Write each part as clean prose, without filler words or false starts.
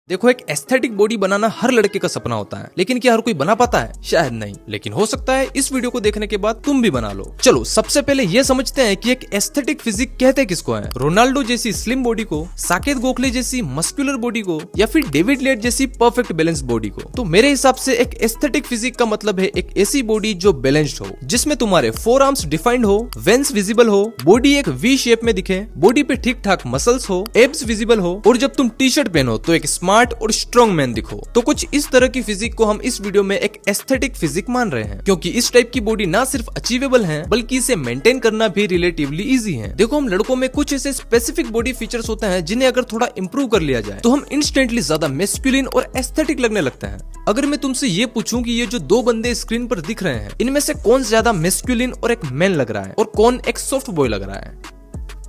देखो, एक aesthetic body बनाना हर लड़के का सपना होता है, लेकिन क्या हर कोई बना पाता है? शायद नहीं, लेकिन हो सकता है इस वीडियो को देखने के बाद तुम भी बना लो। चलो सबसे पहले ये समझते हैं कि एक एस्थेटिक फिजिक कहते किसको है। रोनाल्डो जैसी स्लिम बॉडी को, साकेत गोखले जैसी मस्कुलर बॉडी को, या फिर डेविड लेट जैसी परफेक्ट बैलेंस बॉडी को? तो मेरे हिसाब से एक एस्थेटिक फिजिक का मतलब है एक ऐसी बॉडी जो बैलेंस्ड हो, जिसमें तुम्हारे फोर आर्म्स डिफाइंड हो, वेन्स विजिबल हो, बॉडी एक वी शेप में दिखे, बॉडी पे ठीक ठाक मसल्स हो, एब्स विजिबल हो, और जब तुम टी शर्ट पहनो तो एक स्मार्ट और स्ट्रॉन्ग मैन दिखो। तो कुछ इस तरह की फिजिक को हम इस वीडियो में एक एस्थेटिक फिजिक मान रहे हैं, क्योंकि इस टाइप की बॉडी ना सिर्फ अचीवेबल है बल्कि इसे मेंटेन करना भी रिलेटिवली इजी है। देखो, हम लड़कों में कुछ ऐसे स्पेसिफिक बॉडी फीचर्स होते हैं जिन्हें अगर थोड़ा इंप्रूव कर लिया जाए तो हम इंस्टेंटली ज्यादा मैस्कुलिन और एस्थेटिक लगने लगते हैं। अगर मैं तुमसे ये पूछूं कि ये जो दो बंदे स्क्रीन पर दिख रहे हैं, इनमें से कौन ज्यादा मैस्कुलिन और एक मैन लग रहा है और कौन एक सॉफ्ट बॉय लग रहा है?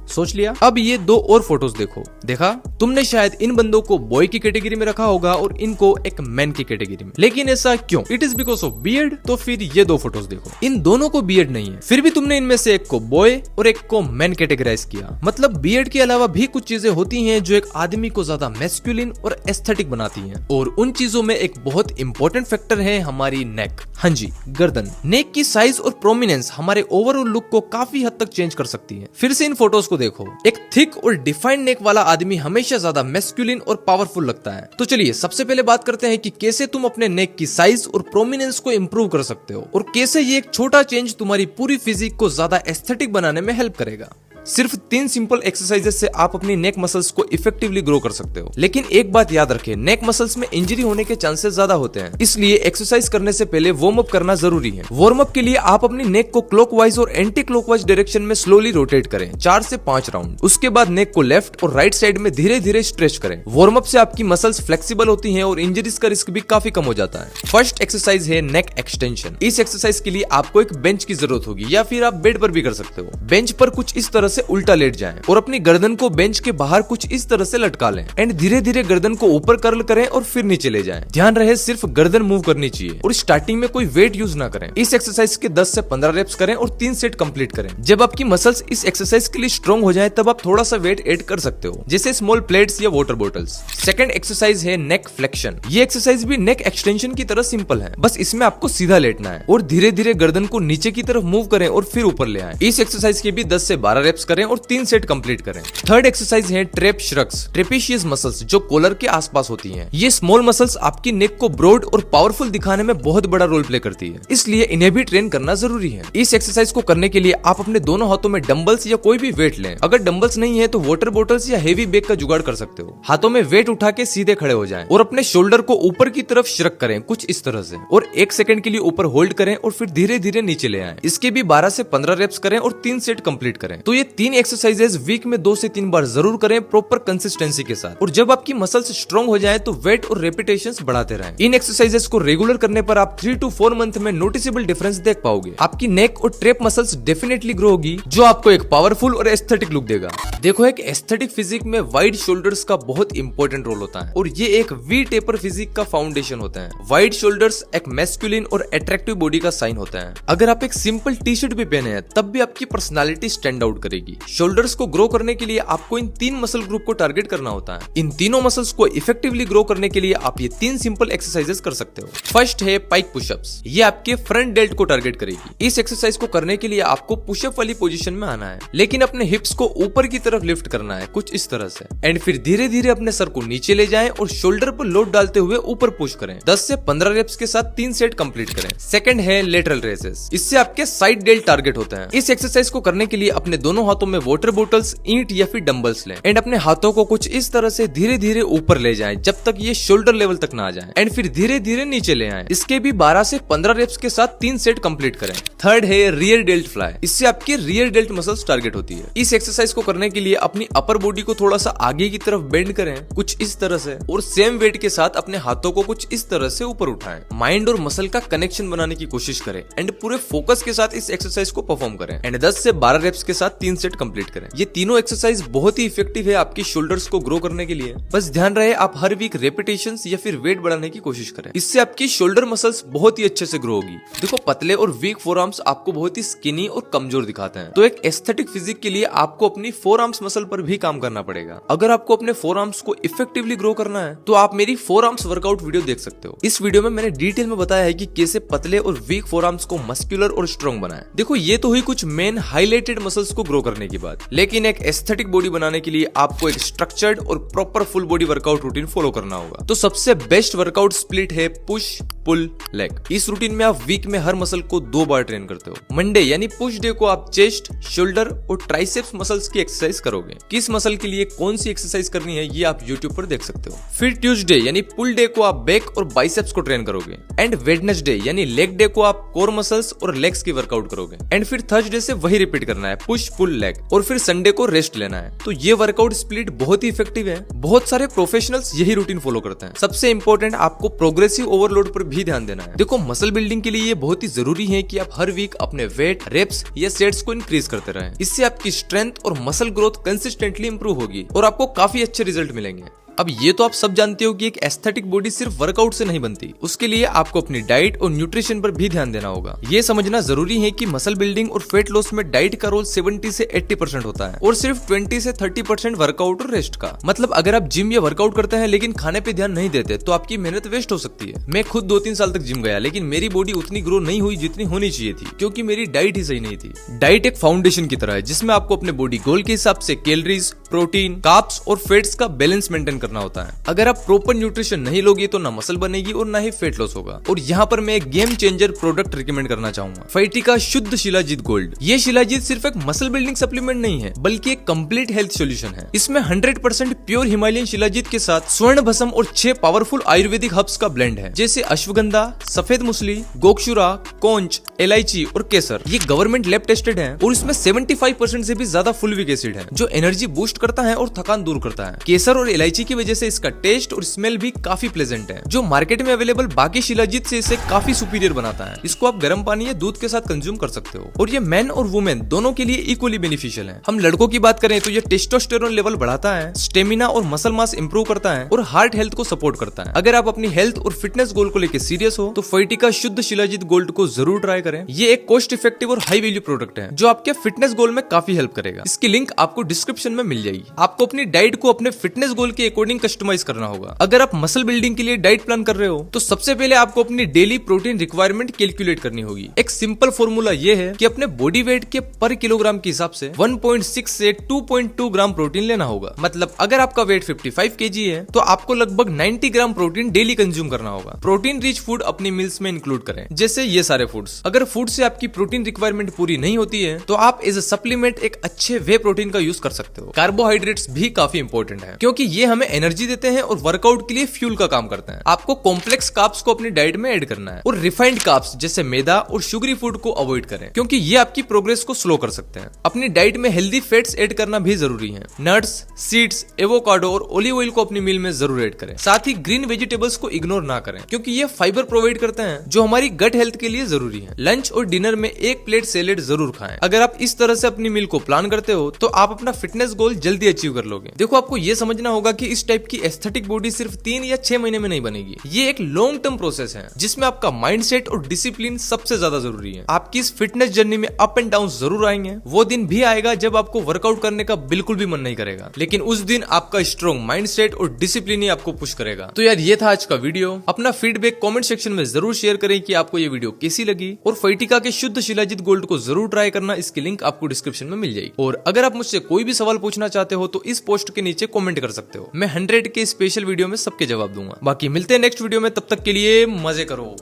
सोच लिया? अब ये दो और फोटोज देखो। देखा, तुमने शायद इन बंदों को बॉय की कैटेगरी में रखा होगा और इनको एक मैन की कैटेगरी में, लेकिन ऐसा क्यों? It is because of beard. तो फिर ये दो फोटोज देखो, इन दोनों को बियर्ड नहीं है, फिर भी तुमने इनमें से एक को बॉय और एक को मैन कैटेगराइज किया। मतलब बियर्ड के अलावा भी कुछ चीजें होती हैं जो एक आदमी को ज्यादा मैस्कुलिन और एस्थेटिक बनाती हैं, और उन चीजों में एक बहुत इंपॉर्टेंट फैक्टर है हमारी नेक। हाँ जी, गर्दन। नेक की साइज और प्रोमिनेंस हमारे ओवरऑल लुक को काफी हद तक चेंज कर सकती है। फिर से इन फोटोज को देखो, एक थिक और डिफाइंड नेक वाला आदमी हमेशा ज्यादा मैस्कुलिन और पावरफुल लगता है। तो चलिए सबसे पहले बात करते हैं कि कैसे तुम अपने नेक की साइज और प्रोमिनेंस को इंप्रूव कर सकते हो, और कैसे ये एक छोटा चेंज तुम्हारी पूरी फिजिक को ज्यादा एस्थेटिक बनाने में हेल्प करेगा। सिर्फ 3 सिंपल एक्सरसाइजेस से आप अपनी नेक मसल्स को इफेक्टिवली ग्रो कर सकते हो। लेकिन एक बात याद रखें, नेक मसल्स में इंजरी होने के चांसेस ज्यादा होते हैं, इसलिए एक्सरसाइज करने से पहले वार्म अप करना जरूरी है। वार्म अप के लिए आप अपनी नेक को क्लॉकवाइज और एंटी क्लॉकवाइज डायरेक्शन में स्लोली रोटेट करें 4 से 5 राउंड। उसके बाद नेक को लेफ्ट और राइट साइड में धीरे धीरे स्ट्रेच करें। वार्म अप से आपकी मसल्स फ्लेक्सिबल होती हैं और इंजरीज का रिस्क भी काफी कम हो जाता है। फर्स्ट एक्सरसाइज है नेक एक्सटेंशन। इस एक्सरसाइज के लिए आपको एक बेंच की जरूरत होगी, या फिर आप बेड पर भी कर सकते हो। बेंच पर कुछ इस तरह से उल्टा लेट जाएं और अपनी गर्दन को बेंच के बाहर कुछ इस तरह से लटका लें, एंड धीरे धीरे गर्दन को ऊपर कर्ल करें और फिर नीचे ले जाएं। ध्यान रहे सिर्फ गर्दन मूव करनी चाहिए, और स्टार्टिंग में कोई वेट यूज ना करें। इस एक्सरसाइज के 10 से 15 रेप्स करें और 3 सेट कंप्लीट करें। जब आपकी मसल्स इस एक्सरसाइज के लिए स्ट्रॉन्ग हो जाए तब आप थोड़ा सा वेट ऐड कर सकते हो, जैसे स्मॉल प्लेट्स या वाटर बॉटल्स। सेकंड एक्सरसाइज है नेक फ्लेक्शन। ये एक्सरसाइज भी नेक एक्सटेंशन की तरह सिंपल है, बस इसमें आपको सीधा लेटना है और धीरे धीरे गर्दन को नीचे की तरफ मूव करें और फिर ऊपर ले आए। इस एक्सरसाइज के भी 10 से 12 रेप्स करें और 3 सेट कंप्लीट करें। थर्ड एक्सरसाइज है ट्रेप श्रग्स। ट्रेपेशियस मसल्स जो कॉलर के आसपास होती हैं। ये स्मॉल मसल्स आपकी नेक को ब्रॉड और पावरफुल दिखाने में बहुत बड़ा रोल प्ले करती है, इसलिए इन्हें भी ट्रेन करना जरूरी है। इस एक्सरसाइज को करने के लिए आप अपने दोनों हाथों में डंबल्स या कोई भी वेट लें। अगर डंबल्स नहीं है तो वाटर बॉटल्स या हेवी बैग का जुगाड़ कर सकते हो। हाथों में वेट उठा के सीधे खड़े हो जाएं और अपने शोल्डर को ऊपर की तरफ श्रग करें कुछ इस तरह से, और 1 सेकंड के लिए ऊपर होल्ड करें और फिर धीरे धीरे नीचे ले आएं। इसके भी 12 से 15 रेप्स करें और 3 सेट कंप्लीट करें। तो ये 3 एक्सरसाइजेस वीक में 2 से 3 बार जरूर करें प्रॉपर कंसिस्टेंसी के साथ, और जब आपकी मसल्स स्ट्रॉन्ग हो जाए तो वेट और रेपिटेशंस बढ़ाते रहें। इन एक्सरसाइजेस को रेगुलर करने पर आप 3 to 4 मंथ में नोटिसेबल डिफरेंस देख पाओगे। आपकी नेक और ट्रेप मसल्स डेफिनेटली ग्रो होगी, जो आपको एक पावरफुल और एस्थेटिक लुक देगा। देखो, एक एस्थेटिक फिजिक में वाइड शोल्डर्स का बहुत इंपॉर्टेंट रोल होता है, और ये एक वी टेपर फिजिक का फाउंडेशन होता है। वाइड शोल्डर्स एक मैस्कुलिन और अट्रैक्टिव बॉडी का साइन होता है। अगर आप एक सिंपल टी शर्ट भी पहने हैं तब भी आपकी पर्सनालिटी स्टैंड आउट करेगी। शोल्डर्स को ग्रो करने के लिए आपको इन 3 मसल ग्रुप को टारगेट करना होता है। इन तीनों मसल्स को इफेक्टिवली ग्रो करने के लिए आप ये 3 सिंपल एक्सरसाइजेस कर सकते हो। फर्स्ट है पाइक पुशअप्स। ये आपके फ्रंट डेल्ट को टारगेट करेगी। इस एक्सरसाइज को करने के लिए आपको पुशअप वाली पोजीशन में आना है, लेकिन अपने हिप्स को ऊपर की तरफ लिफ्ट करना है कुछ इस तरह से, एंड फिर धीरे धीरे अपने सर को नीचे ले जाएं और शोल्डर पर लोड डालते हुए ऊपर पुश करें। 10 से 15 रेप्स के साथ 3 सेट कंप्लीट करें। सेकंड है लेटरल रेसेस। इससे आपके साइड डेल्ट टारगेट होते हैं। इस एक्सरसाइज को करने के लिए अपने दोनों हाथों में वाटर बॉटल्स, ईंट या फिर डंबल्स लें, एंड अपने हाथों को कुछ इस तरह से धीरे धीरे ऊपर ले जाएं जब तक ये शोल्डर लेवल तक ना आ जाए, एंड फिर धीरे धीरे नीचे ले आएं। इसके भी 12 से 15 रेप्स के साथ 3 सेट कंप्लीट करें। थर्ड है रियर डेल्ट फ्लाई। इससे आपके रियर डेल्ट मसल्स टारगेट होती है। इस एक्सरसाइज को करने के लिए अपनी अपर बॉडी को थोड़ा सा आगे की तरफ बेंड करें कुछ इस तरह से, और सेम वेट के साथ अपने हाथों को कुछ इस तरह से ऊपर उठाएं। माइंड और मसल का कनेक्शन बनाने की कोशिश करें, एंड पूरे फोकस के साथ इस एक्सरसाइज को परफॉर्म करें, एंड 10 से 12 रेप्स के साथ 3 सेट कंप्लीट करें। ये तीनों एक्सरसाइज बहुत ही इफेक्टिव है आपकी शोल्डर्स को ग्रो करने के लिए। बस ध्यान रहे आप हर वीक रेपिटेशंस या फिर वेट बढ़ाने की कोशिश करें, इससे आपकी शोल्डर मसल्स बहुत ही अच्छे से ग्रो होगी। देखो पतले और वीक फोर आर्म्स आपको बहुत ही स्किनी और कमजोर दिखाते हैं, तो एक एस्थेटिक फिजिक के लिए आपको अपनी फोर आर्म्स मसल पर भी काम करना पड़ेगा। अगर आपको अपने फोर आर्म्स को इफेक्टिवली ग्रो करना है तो आप मेरी फोर आर्म्स वर्कआउट वीडियो देख सकते हो। इस वीडियो में मैंने डिटेल में बताया है कि कैसे पतले और वीक फोर आर्म्स को मस्कुलर और स्ट्रॉन्ग बनाए। देखो ये तो हुई कुछ मेन हाईलाइटेड मसल्स को ग्रो करने की बात, लेकिन एक एस्थेटिक बॉडी बनाने के लिए आपको एक स्ट्रक्चर्ड और proper full body workout routine follow करना होगा। तो सबसे बेस्ट वर्कआउट स्प्लिट है पुश पुल लेग। इस रूटीन में आप वीक में हर मसल को 2 बार ट्रेन करते हो। मंडे यानी पुश डे को आप चेस्ट, शोल्डर और ट्राइसेप्स मसल्स की एक्सरसाइज करोगे। किस मसल के लिए कौन सी एक्सरसाइज करनी है ये आप यूट्यूब पर देख सकते हो। फिर ट्यूसडे यानी पुल डे को आप बैक और बाइसेप्स को ट्रेन करोगे। एंड वेडनेसडे यानी लेग डे को आप कोर मसल्स और लेग्स की वर्कआउट करोगे। एंड फिर थर्सडे से वही रिपीट करना है, पुश पुल लेग। और फिर संडे को रेस्ट लेना है। तो ये वर्कआउट स्प्लिट बहुत ही इफेक्टिव है। बहुत सारे प्रोफेशनल्स यही रूटीन फॉलो करते हैं। सबसे इंपॉर्टेंट आपको प्रोग्रेसिव ओवरलोड पर भी ध्यान देना है। देखो मसल बिल्डिंग के लिए ये बहुत ही जरूरी है कि आप हर वीक अपने वेट, रेप्स या सेट्स को इंक्रीज करते रहें। इससे आपकी स्ट्रेंथ और मसल ग्रोथ कंसिस्टेंटली इंप्रूव होगी और आपको काफी अच्छे रिजल्ट मिलेंगे। अब ये तो आप सब जानते हो कि एक एस्थेटिक बॉडी सिर्फ वर्कआउट से नहीं बनती। उसके लिए आपको अपनी डाइट और न्यूट्रिशन पर भी ध्यान देना होगा। ये समझना जरूरी है कि मसल बिल्डिंग और वेट लॉस में डाइट का रोल 70 से 80% होता है और सिर्फ 20 से 30% वर्कआउट और रेस्ट का। मतलब अगर आप जिम या वर्कआउट करते हैं लेकिन खाने पे ध्यान नहीं देते तो आपकी मेहनत वेस्ट हो सकती है। मैं खुद 2-3 साल तक जिम गया लेकिन मेरी बॉडी उतनी ग्रो नहीं हुई जितनी होनी चाहिए थी, क्योंकि मेरी डाइट ही सही नहीं थी। डाइट एक फाउंडेशन की तरह है जिसमें आपको अपने बॉडी गोल के हिसाब से कैलोरीज, प्रोटीन, कार्ब्स और फैट्स का बैलेंस मेंटेन करना होता है। अगर आप प्रॉपर न्यूट्रिशन नहीं लोगे तो ना मसल बनेगी और ना ही फेट लॉस होगा। और यहाँ पर मैं एक गेम चेंजर प्रोडक्ट रिकमेंड करना चाहूंगा, फैटिका शुद्ध शिलाजीत गोल्ड। ये शिलाजीत सिर्फ एक मसल बिल्डिंग सप्लीमेंट नहीं है बल्कि एक कंप्लीट हेल्थ सॉल्यूशन है। इसमें 100% प्योर हिमालयन शिलाजीत के साथ स्वर्ण भस्म और 6 पावरफुल आयुर्वेदिक हर्ब्स का ब्लेंड है, जैसे अश्वगंधा, सफेद मुसली, गोक्षुरा, कौंच, इलायची और केसर। ये गवर्नमेंट लैब टेस्टेड है और इसमें 75% से भी ज्यादा फुलविक एसिड है जो एनर्जी बूस्ट करता है और थकान दूर करता है। केसर और इलायची की वजह से इसका टेस्ट और स्मेल भी काफी प्लेजेंट है, जो मार्केट में अवेलेबल बाकी शिलाजीत से इसे काफी सुपीरियर बनाता है। इसको आप गर्म पानी या दूध के साथ कंज्यूम कर सकते हो और ये मेन और वुमेन दोनों के लिए इक्वली बेनिफिशियल है। हम लड़कों की बात करें तो ये टेस्टोस्टेरोन लेवल बढ़ाता है, स्टेमिना और मसल मास इंप्रूव करता है और हार्ट हेल्थ को सपोर्ट करता है। अगर आप अपनी हेल्थ और फिटनेस गोल को लेकर सीरियस हो तो फैटिका शुद्ध शिलाजीत गोल्ड को जरूर ट्राई करें। ये एक कॉस्ट इफेक्टिव और हाई वैल्यू प्रोडक्ट है जो आपके फिटनेस गोल में काफी हेल्प करेगा। इसकी लिंक आपको डिस्क्रिप्शन में मिल जाएगी। आपको अपनी डाइट को अपने फिटनेस गोल के अकॉर्डिंग कस्टमाइज करना होगा। अगर आप मसल बिल्डिंग के लिए डाइट प्लान कर रहे हो तो सबसे पहले आपको अपनी डेली प्रोटीन रिक्वायरमेंट कैलकुलेट करनी होगी। एक सिंपल फॉर्मूला ये है कि अपने बॉडी वेट के पर किलोग्राम के हिसाब से 1.6 से 2.2 ग्राम प्रोटीन लेना होगा। मतलब अगर आपका वेट 55 kg है तो आपको लगभग 90 ग्राम प्रोटीन डेली कंज्यूम करना होगा। प्रोटीन रिच फूड अपनी मील्स में इंक्लूड करें, जैसे ये सारे फूड्स। अगर फूड से आपकी प्रोटीन रिक्वायरमेंट पूरी नहीं होती है तो आप एज अ सप्लीमेंट एक अच्छे वे प्रोटीन का यूज कर सकते हो। कार्बोहाइड्रेट्स भी काफी इंपॉर्टेंट है क्योंकि ये हमें एनर्जी देते हैं और वर्कआउट के लिए फ्यूल का काम करते हैं। आपको कॉम्प्लेक्स कार्ब्स को अपनी डाइट में ऐड करना है और रिफाइंड कार्ब्स जैसे मैदा और शुगरी फूड को अवॉइड करें क्योंकि ये आपकी प्रोग्रेस को स्लो कर सकते हैं। अपनी डाइट में हेल्दी फैट्स ऐड करना भी जरूरी है। नट्स, सीड्स, एवोकाडो और ओलिव ऑयल को अपनी मील में जरूर ऐड करें। साथ ही ग्रीन वेजिटेबल्स को इग्नोर ना करें क्योंकि ये फाइबर प्रोवाइड करते हैं जो हमारी गट हेल्थ के लिए जरूरी है। लंच और डिनर में 1 प्लेट सैलेड जरूर खाएं। अगर आप इस तरह से अपनी मील को प्लान करते हो तो आप अपना फिटनेस गोल जल्दी अचीव कर लोगे। देखो आपको ये समझना होगा कि इस टाइप की एस्थेटिक बॉडी सिर्फ 3 या 6 महीने में नहीं बनेगी। ये एक लॉन्ग टर्म प्रोसेस है जिसमें आपका माइंडसेट और डिसिप्लिन सबसे ज्यादा जरूरी है। आपकी इस फिटनेस जर्नी में अप एंड डाउन जरूर आएंगे। वो दिन भी आएगा जब आपको वर्कआउट करने का बिल्कुल भी मन नहीं करेगा, लेकिन उस दिन आपका स्ट्रॉन्ग माइंडसेट और डिसिप्लिन ही आपको पुश करेगा। तो यार ये था आज का वीडियो। अपना फीडबैक कमेंट सेक्शन में जरूर शेयर करें कि आपको ये वीडियो कैसी लगी और फैटिका के शुद्ध शिलाजीत गोल्ड को जरूर ट्राई करना। इसकी लिंक आपको डिस्क्रिप्शन में मिल जाएगी। और अगर आप मुझसे कोई भी सवाल पूछना चाहते हो तो इस पोस्ट के नीचे कमेंट कर सकते हो। मैं 100 के स्पेशल वीडियो में सबके जवाब दूंगा। बाकी मिलते हैं नेक्स्ट वीडियो में, तब तक के लिए मजे करो।